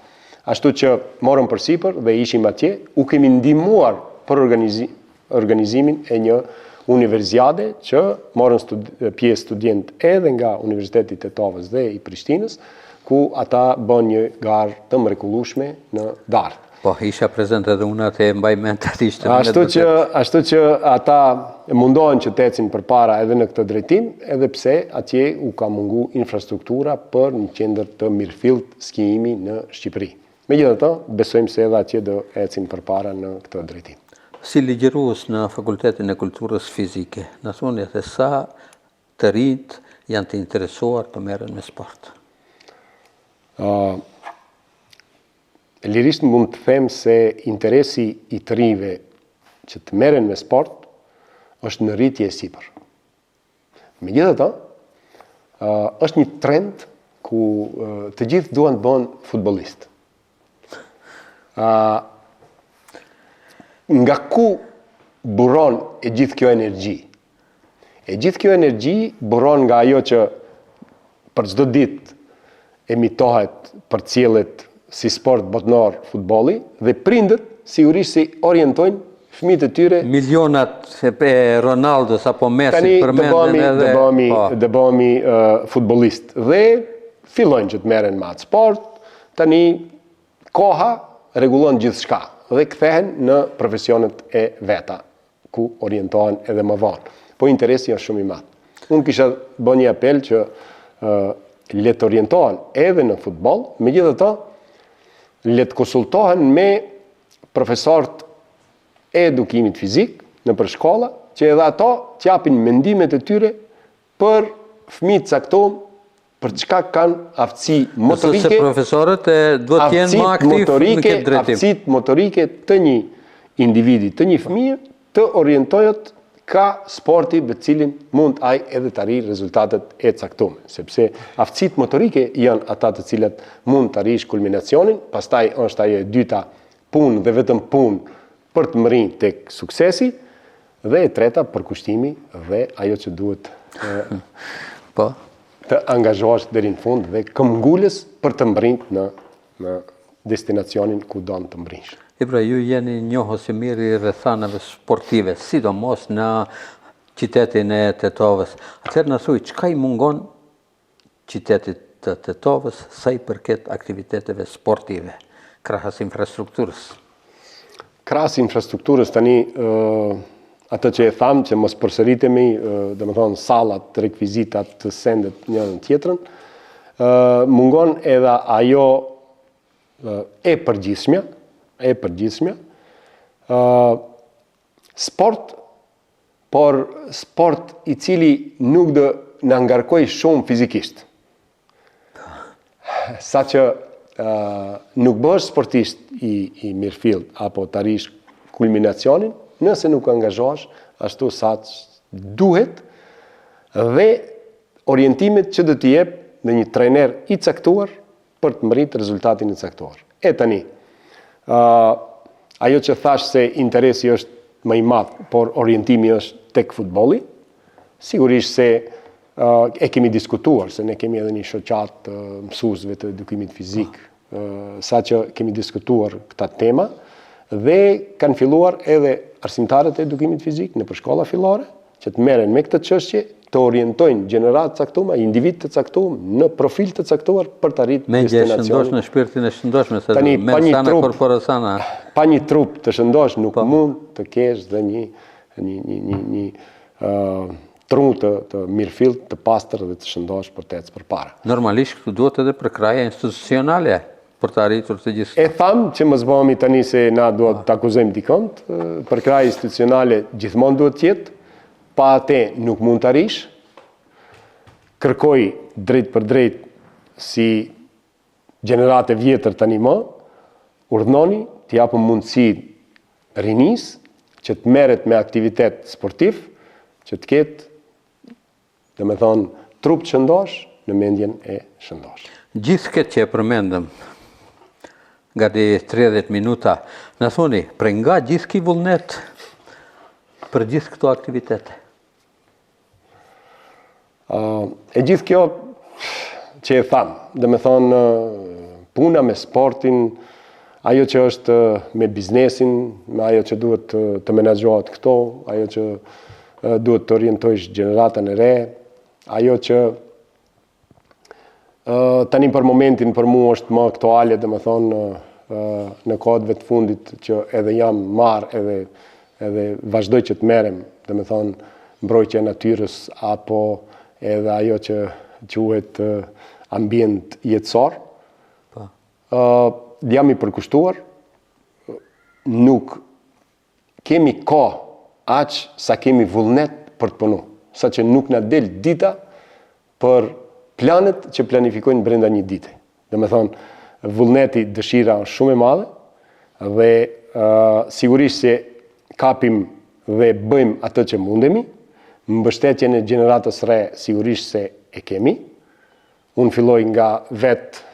Ashtu që morëm përsipër dhe ishim atje, u kemi ndihmuar për organizimin e një universiade që morën pjesë student edhe nga Universitetit të Tovës dhe i Prishtinës, ku ata bën një garë të mrekullueshme në Dardë. Po, isha prezent edhe unë atë e mbaj mend atë ishte. Ashtu që ata mundohen që të ecin përpara edhe në këtë drejtim, edhe pse atje u ka mungu infrastruktura për një qendër të mirëfillt skijimi në Shqipëri. Megjithatë, besojmë se edhe atje do ecin përpara në këtë drejtim. Si ligjerues në Fakultetin e Kulturës Fizike, në thoni edhe sa të rinjt janë të interesuar të merren me sport? Lirisht mund të them se interesi i të rinjve që të merren me sport është në rritje e sipër. Megjithatë, është një trend ku të gjithë duan të bëhen futbollistë. Nga ku buron e gjithë kjo energji? E gjithë kjo energji buron nga ajo që për çdo ditë emitohet, përcjellet si sport botnor futbolli dhe prindët sigurisht si orientojnë fëmijët e tyre. Milionat e Ronaldos apo Messi Tani përmenden edhe të bëhemi futbollist dhe fillojnë që të merren me atë sport. Tani koha rregullon gjithçka dhe kthehen në profesionet e veta ku orientohen edhe më vonë. Po interesi është shumë i madh. Unë kisha bën një apel që le të orientohen edhe në futboll, megjithatë le të konsultohen me profesorët e edukimit fizik nëpër shkolla, që edhe ato t'japin mendimet e tyre për fëmijët caktuar për çka kanë aftësi motorike. Se profesorët duhet të jenë më aktiv në këtë drejtim. Aftësitë motorike të një individi, të një fëmije, të orientohet ka sporti me cilin mund ai edhe të arrijë rezultatet e caktuara, sepse aftësitë motorike janë ata të cilat mund të arrijësh kulminacionin, pastaj është ajo e dyta, punë dhe vetëm punë për të mërrinë tek suksesi, dhe e treta përkushtimi dhe ajo që duhet të angazhohesh deri në fund dhe këmbgulës për të mërrinë në destinacionin ku do të mërrish. Pra, ju jeni njohës i mirë i rrethanave sportive, sidomos në qytetin e Tetovës. Atëherë na thuaj, çka i mungon qytetit të Tetovës sa i përket aktiviteteve sportive, krahas infrastrukturës? Krahas infrastrukturës tani atë që e tham që mos përsëritemi, domethënë sallat, rekvizitat, të sendet njërin tjetrën, mungon edhe ajo e përgjithshme, sport, por sport i cili nuk do na ngarkoj shumë fizikisht. Sa që nuk bësh sportist i mirëfillt apo të arrish kulminacionin, nëse nuk angazhohesh ashtu sa duhet dhe orientimet që do t'i jep në një trajner i caktuar për të mbritur rezultatin e caktuar. E tani, ajo që thash se interesi është më i madh, por orientimi është tek futbolli, sigurisht se e kemi diskutuar, se ne kemi edhe një shoqat mësuesve të edukimit fizik, sa që kemi diskutuar këta tema, dhe kanë filluar edhe arsimtarët e edukimit fizik në shkolla fillore, që të merren me këtë çështje, të orientojnë gjenerat të caktuar, individ të caktuar, në profil të caktuar për të arritur destinacionin. Mendje shëndosh në shpirtin e shëndoshme, se mensana corpora sana. Pa një trup të shëndosh nuk mund të kesh dhe një trup të mirëfillt, të pastër dhe të shëndosh për të ecë përpara. Normalisht këtu duhet edhe përkraja institucionale për të arritur të gjithë. E tham që mos bëhemi tani se na duhet të akuzojmë dikont, përkraja institucionale gjithmonë duhet të jetë. Pa atë nuk mund të arrish, kërkoj drejt për drejt si gjenerate vjetër tani më, urdhnoni të japëm mundësi rinis që të merret me aktivitet sportiv, që të ketë, domethënë, trup të shëndosh në mendjen e shëndosh. Gjithë këtë që e përmendëm, gati 30 minuta, në thoni, për nga gjithë ki vullnet për gjithë këto aktivitete? E gjithë kjo që e thamë, dhe me thonë puna me sportin, ajo që është me biznesin, ajo që duhet të menaxhohet këto, ajo që duhet të orientojsh gjeneratën e re, ajo që tani për momentin për mua është më aktuale, dhe me thonë në kohëve të fundit që edhe jam marrë edhe vazhdoj që të merrem, dhe me thonë mbrojtja e natyrës apo edhe ajo që quhet ambient jetësor. Jam i përkushtuar, nuk kemi kohë aq sa kemi vullnet për të punu, sa që nuk na del dita për planet që planifikojnë brenda një dite. Dhe me thonë, vullneti, dëshira është shumë e madhe dhe sigurisht se kapim dhe bëjmë atë që mundemi. Mbështetjen e gjeneratës re sigurisht se e kemi. Unë filloj nga vetë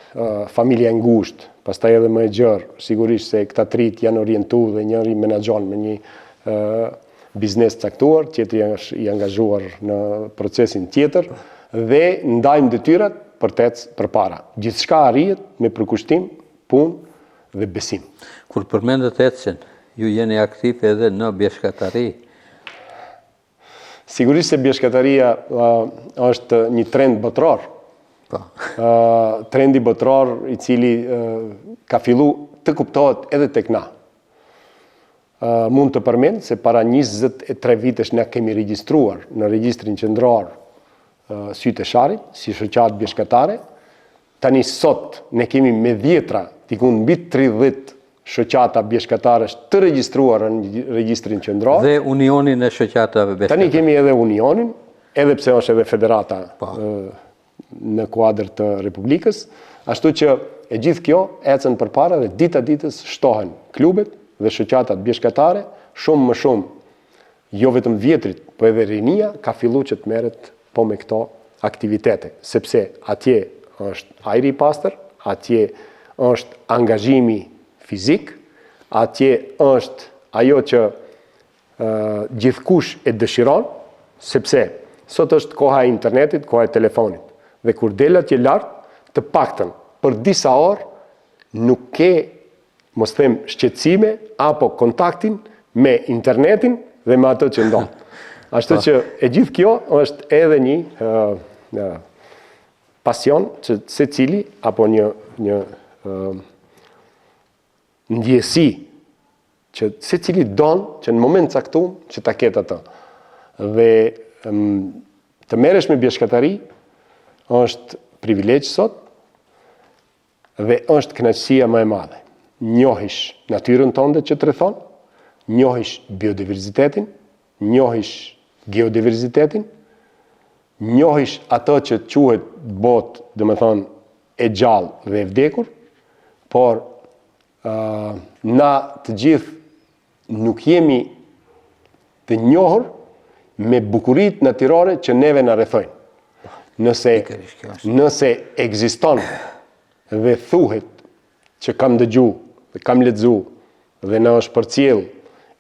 familja e ngushtë, pastaj edhe më e gjerë, sigurisht se këta trit janë orientu dhe njëri menaxhon me një biznes caktuar, tjetri i angazhuar në procesin tjetër dhe ndajmë detyrat për të ecë përpara. Gjithçka arrihet me përkushtim, punë dhe besim. Kur përmendet ecjen, ju jeni aktiv edhe në bjeshkatari? Sigurisht se bjeshkataria është një trend botëror. Trendi botëror i cili ka fillu të kuptohet edhe tek na. Mund të përmend se para 23 vitesh ne kemi regjistruar në regjistrin qendror Sytë e Sharit si shoqatë bjeshkatare. Tani sot ne kemi me dhjetra, tikun mbi 30 shoqata bjeshkatare të regjistruara në regjistrin qendror. Dhe unionin e shoqatave bjeshkatare. Tani kemi edhe unionin, edhe pse është edhe federata në kuadër të Republikës, ashtu që e gjithë kjo ecën përpara dhe dita ditës shtohen klubet dhe shoqatat bjeshkatare, shumë më shumë, jo vetëm vjetrit, po edhe rinia ka filluar që të merret po me këto aktivitete, sepse atje është ajri i pastër, atje është angazhimi fizik, atje është ajo që gjithkush e dëshiron, sepse sot është koha e internetit, koha e telefonit. Dhe kur del atje lart, të paktën për disa orë nuk ke, mos them, shqetësime apo kontaktin me internetin dhe me atë që ndodh. Ashtu që e gjithë kjo është edhe një pasion që secili apo një ndjesi që secili don që në moment caktuar që ta ketë atë. Dhe të merresh me bjeshkatari është privilegj sot dhe është kënaqësia më e madhe. Njohish natyrën tënde që të rrethon, njohish biodiverzitetin, njohish geodiverzitetin, njohish ato që quhet botë, domethënë e gjallë dhe e vdekur, por na të gjithë nuk jemi të njohur me bukuritë natyrore që neve na rrethojnë. Nëse ekziston dhe thuhet që kam dëgju dhe kam lexu dhe na është përcjell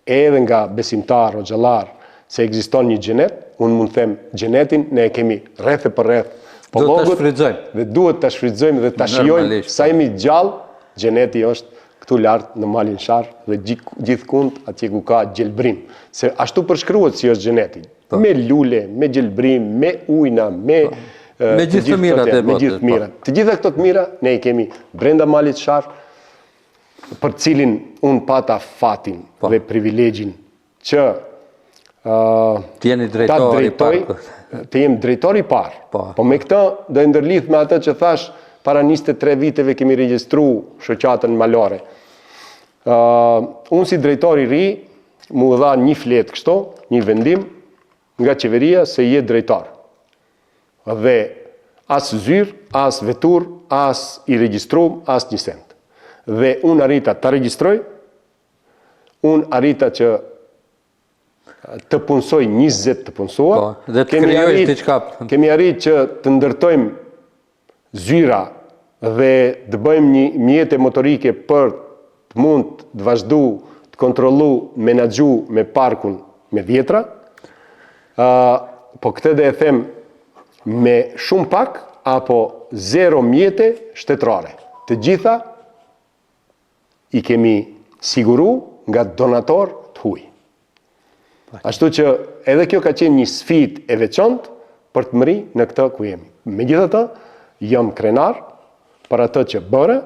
edhe nga besimtar o xhallar se ekziston një xhenet, unë mund të them xhenetin ne e kemi rreth e përreth popullogut dhe duhet ta shfrytëzojmë dhe ta shijojmë sa jemi gjallë. Xheneti është këtu lart në Malin Shar dhe gjithkund atje ku ka gjelbrim, se ashtu përshkruhet si është xheneti. Me lule, me gjelbrim, me ujna, me gjithë të mirat e botës. Të gjitha këto të mira ne i kemi brenda Malit Shar, për cilin unë pata fatin dhe privilegjin që të jem drejtori i parë. Po me këtë do e ndërlidh me atë që thash, para 23 viteve kemi regjistruar shoqatën malore. Unë si drejtori i ri mu dha një fletë kështu, një vendim nga qeveria se je drejtor. Dhe as zyrë, as vetur, as i regjistrum, as një sent. Dhe unë arrita të regjistroj, unë arrita që të punsoj 20 të punsuar, dhe të krijoj diçka. Kemi arrit që të ndërtojmë zyra dhe të bëjmë një mjete motorike për të mund të vazhdu, të kontrollu, menaxhu me parkun me vjetra. Po këtë dhe e them me shumë pak apo 0 mjete shtetërore. Të gjitha i kemi siguru nga donator të huaj. Ashtu që edhe kjo ka qenë një sfidë e veçantë për të mri në këtë ku jemi. Megjithatë, jam krenar për atë që bëre,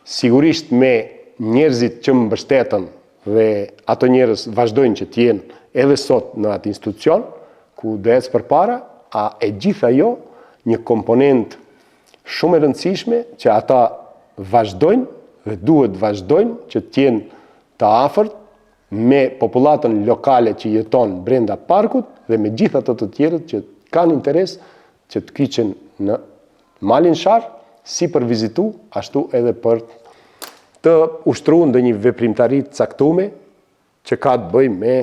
sigurisht me njerëzit që më mbështetën dhe ato njerëz vazhdojnë që të jenë edhe sot në atë institucion, ku do ecë përpara, a e gjitha jo një komponent shumë e rëndësishme që ata vazhdojnë dhe duhet vazhdojnë që të jenë të afërt me popullatën lokale që jeton brenda parkut dhe me gjitha të tjerët që kanë interes që të kyçen në Malin Shar, si për vizitu, ashtu edhe për të ushtruar ndonjë veprimtari të caktuar që ka të bëjë me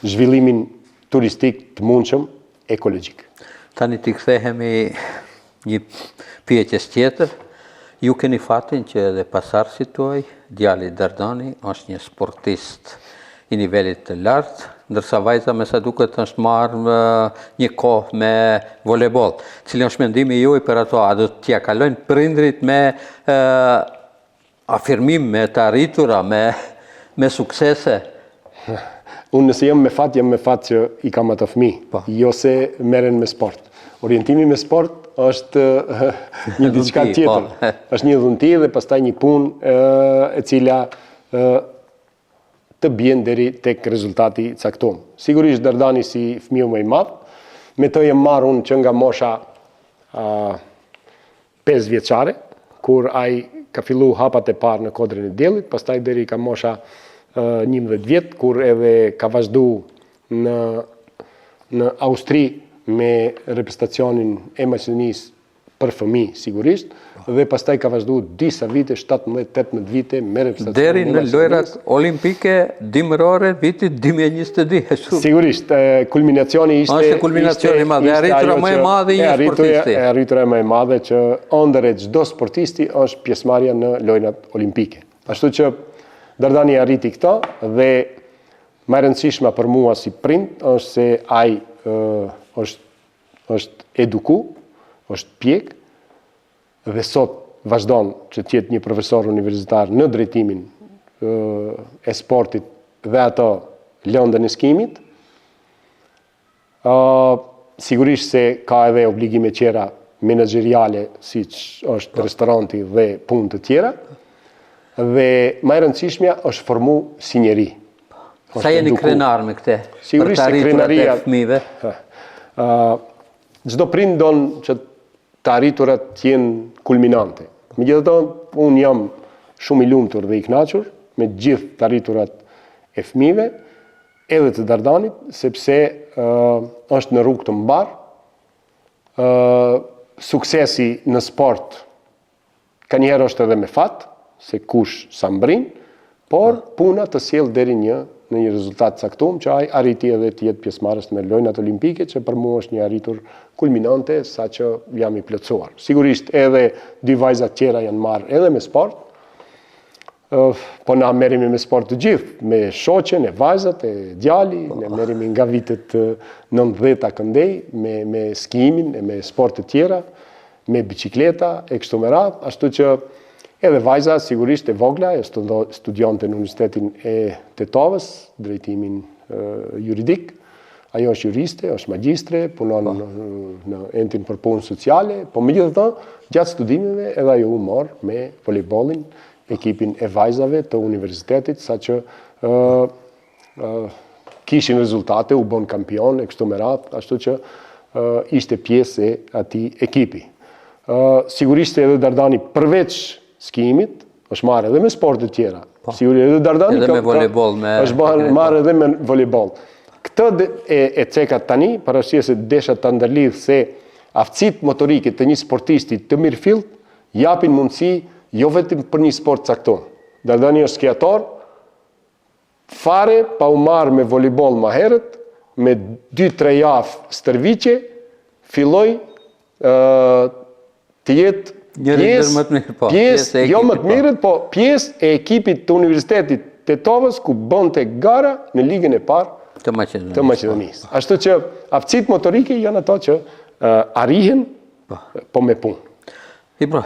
zhvillimin turistik të mundshëm ekologjik. Tani t'i kthehemi një pyetjes tjetër. Ju keni fatin që edhe pasardhësit tuaj, djali Dardani është një sportist i nivelit të lartë, ndërsa vajza me sa duket është marrë një kohë me volejboll. Cili është mendimi juaj për ato? A do t'ja kalojnë prindrit me afirmim, me të arritura, me suksese? Unë nëse jam me fat që i kam ato fëmijë, jo se merren me sport. Orientimi me sport është një diçka tjetër. Është një dhunti dhe pastaj një punë e cila të bjen deri tek rezultati i caktuar. Sigurisht Dardani si fëmiu më i madh, me të jam marrë unë që nga mosha 5 vjeçare, kur ai ka fillu hapat e parë në Kodrën e Diellit, pastaj deri ka mosha 11 vjet, kur edhe ka vazhdu në Austri me reprezentacionin e Maqedonisë për fëmijë sigurisht, dhe pastaj ka vazhdu disa vite, 17-18 vite me reprezentacionin deri në lojrat olimpike dimërore vitit 2022. Sigurisht, kulminacioni ishte... Është kulminacioni i madh, arritura më e madhe një sportisti. Arritura më e madhe që ëndër e çdo sportisti është pjesëmarrja në lojrat olimpike. Ashtu që Dardani arriti këto dhe më e rëndësishme për mua si prind është se ai është eduku, është pjek dhe sot vazhdon që të jetë një profesor universitar në drejtimin e sportit dhe ato lëndën e skimit. Sigurisht se ka edhe obligime tjera menaxheriale, siç është restoranti dhe punë të tjera. Dhe më e rëndësishmja është formu si njeri. Sa jeni krenar me këte? Sigurisht se krenaria... Çdo prind don që të arriturat të jenë kulminante. Megjithatë, unë jam shumë i lumtur dhe i kënaqur me gjithë të arriturat e fëmijëve, edhe të Dardanit, sepse është në rrugë të mbar. Suksesi në sport kanjëherë është edhe me fat, se kush sa mbrin, por puna të sjell deri në një rezultat caktuar që ai arriti edhe të jetë pjesëmarrës në lojrat olimpike, që për mua është një arritur kulminante saqë jam i plotësuar. Sigurisht edhe 2 vajza tjera janë marrë edhe me sport, po na merremi me sport të gjithë, me shoqen, e vajzat, e djali, ne merremi nga vitet 90-ta këndej, me skimin, me sport të tjera, me bicikleta, e kështu me radhë, ashtu që edhe vajza sigurisht e vogla, e studionte në Universitetin e Tetovës, drejtimin juridik. Ajo është juriste, është magjistre, punon në entin për punë sociale, po megjithatë, gjatë studimeve edhe ajo u morë me volejbollin, ekipin e vajzave të universitetit, saqë kishin rezultate, u bën kampion e kështu me radhë, ashtu që ishte pjesë e atij ekipi. Sigurisht edhe Dardani përveç skimit, është marrë edhe me sporte tjera. Sigurisht edhe Dardani është marrë edhe me volejboll. Këtë e cekat tani, për arsye se desha të ndërlidh se aftësitë motorike të një sportisti të mirëfillt japin mundësi jo vetëm për një sport caktuar. Dardani është skiator, fare pa u marrë me volejboll më herët, me 2-3 javë stërviqe, filloi të jetë pjesë, jo më të mirët, po pjesë e ekipit të Universitetit Tetovës, ku bënte gara në ligën e parë të Maqedonisë. Ashtu që aftësitë motorike janë ato që arrihen, po me punë.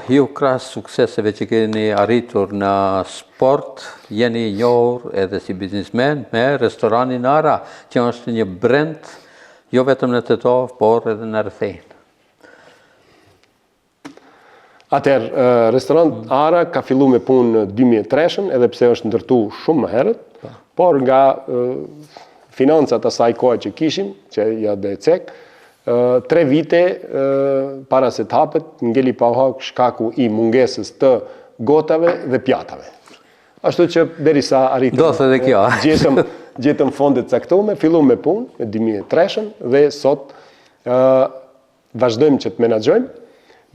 Ju krahas sukseseve që keni arritur në sport, jeni i njohur edhe si biznismen me restoranin Ara, që është një brand jo vetëm në Tetovë, por edhe në rrethejnë. Atëherë, restorant Ara ka fillu me punë në 2003, edhe pse është ndërtu shumë më herët, por nga financat asaj kohe që kishim, që ja dhe cek, 3 vite para se të hapet, ngeli pa hak shkaku i mungesës të gotave dhe pjatave. Ashtu që derisa arritëm gjetëm fondet caktuar, fillu me punë në 2003 dhe sot vazhdojmë që të menaxhojmë.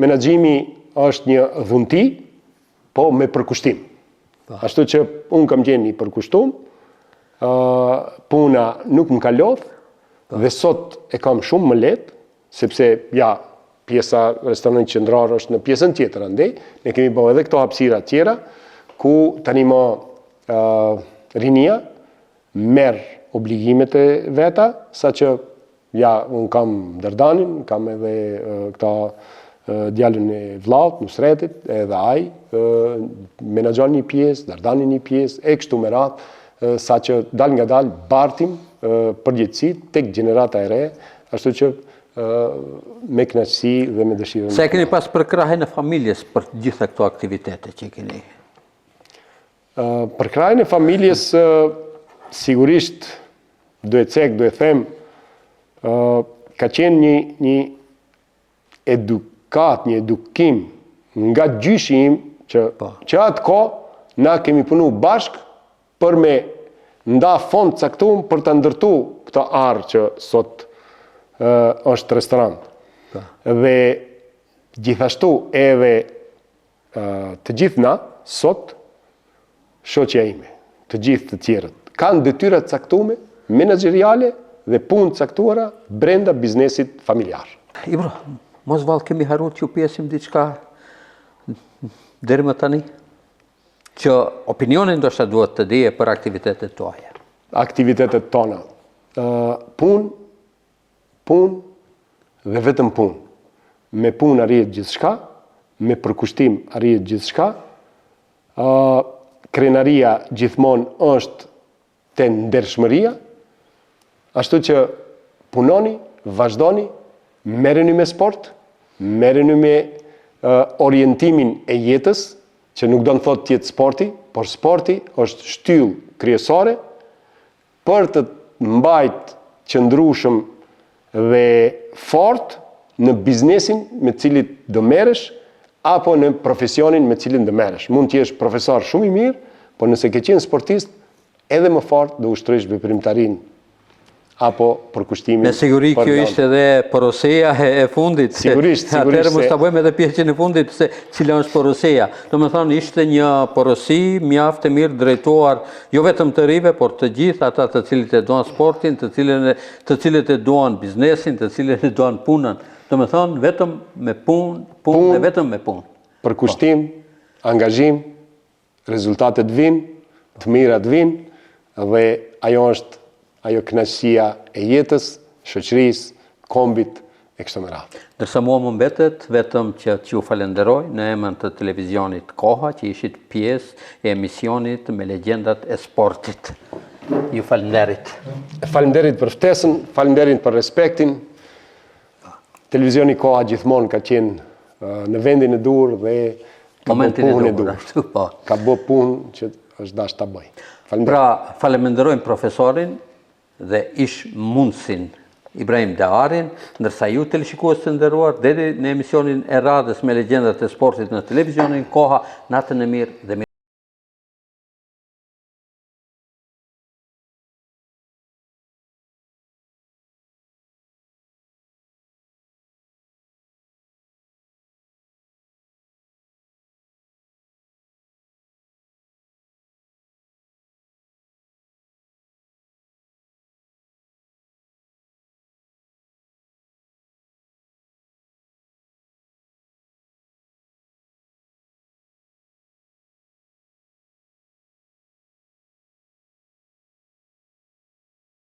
Menaxhimi është një dhunti, po me përkushtim. Ashtu që unë kam qenë i përkushtuar, puna nuk më ka lodh, dhe sot e kam shumë më lehtë, sepse ja, pjesa restoranit qendror është në pjesën tjetër andej, ne kemi bërë edhe këto hapësira tjera, ku tani më rinia merr obligimet e veta, saqë ja, unë kam Derdanin, kam edhe këta djalin e vllaut, Nusretit, edhe ai menaxhon një pjesë, Derdani një pjesë, e kështu me radhë, saqë dal nga dal bartim përgjegjësitë tek gjenerata e re, ashtu që me kënaqësi dhe me dëshirën. Se keni pas përkrahjen e familjes për të gjitha këto aktivitete që keni? Përkrahjen e familjes, sigurisht, duhet them, ka qenë një edukat, një edukim nga gjyshi im që atë kohë na kemi punu bashk për me nda fond caktuar për të ndërtu këtë arë që sot është restorant. Dhe gjithashtu edhe të gjithë na sot shoqja ime, të gjithë të tjerët, kanë detyra të caktuara menaxheriale dhe punë caktuara brenda biznesit familjar. Ibro, mos vallë kemi harruar që pjesim diçka deri më tani? Që opinionin ndoshta duhet të dije për aktivitetet tuaja. Aktivitetet tona. Punë dhe vetëm punë. Me punë arrihet gjithçka, me përkushtim arrihet gjithçka. Krenaria gjithmonë është te ndershmëria, ashtu që punoni, vazhdoni, merreni me sport, merreni me orientimin e jetës, që nuk do të thotë të jetë sporti, por sporti është shtyllë kryesore për të mbajt qëndrueshëm dhe fort në biznesin me cilin do merresh apo në profesionin me cilin do merresh. Mund të jesh profesor shumë i mirë, por nëse ke qenë sportist, edhe më fort do ushtrosh veprimtarinë apo përkushtimin. Me siguri kjo ishte edhe poroseja e fundit. Sigurisht. Atëherë mos ta bëjmë edhe pjesën e fundit se cila është poroseja. Domethënë ishte një porosi mjaft e mirë drejtuar jo vetëm të rive, por të gjithë ata të cilët e duan sportin, të cilët e duan biznesin, të cilët e duan punën. Domethënë vetëm me punë dhe vetëm me punë. Përkushtim, angazhim, rezultatet vinë, të mirat vinë dhe ajo kënaqësia e jetës, shoqërisë, kombit e kështu me radhë. Ndërsa mua më mbetet vetëm që t'ju falenderoj në emër të televizionit Koha, që ishit pjesë e emisionit me legjendat e sportit. Ju falenderit. Falenderit për ftesën, falenderit për respektin. Televizioni Koha gjithmonë ka qenë në vendin e dur dhe ka bërë punën e dur. Ka bërë punë që është dashur ta bëj. Pra, falenderojmë profesorin dhe ish mundsin Ibrahim Dearin, ndërsa ju teleshikues të nderuar, deri në emisionin e radhës me legjendat e sportit në televizionin Koha, natën e mirë dhe mirë.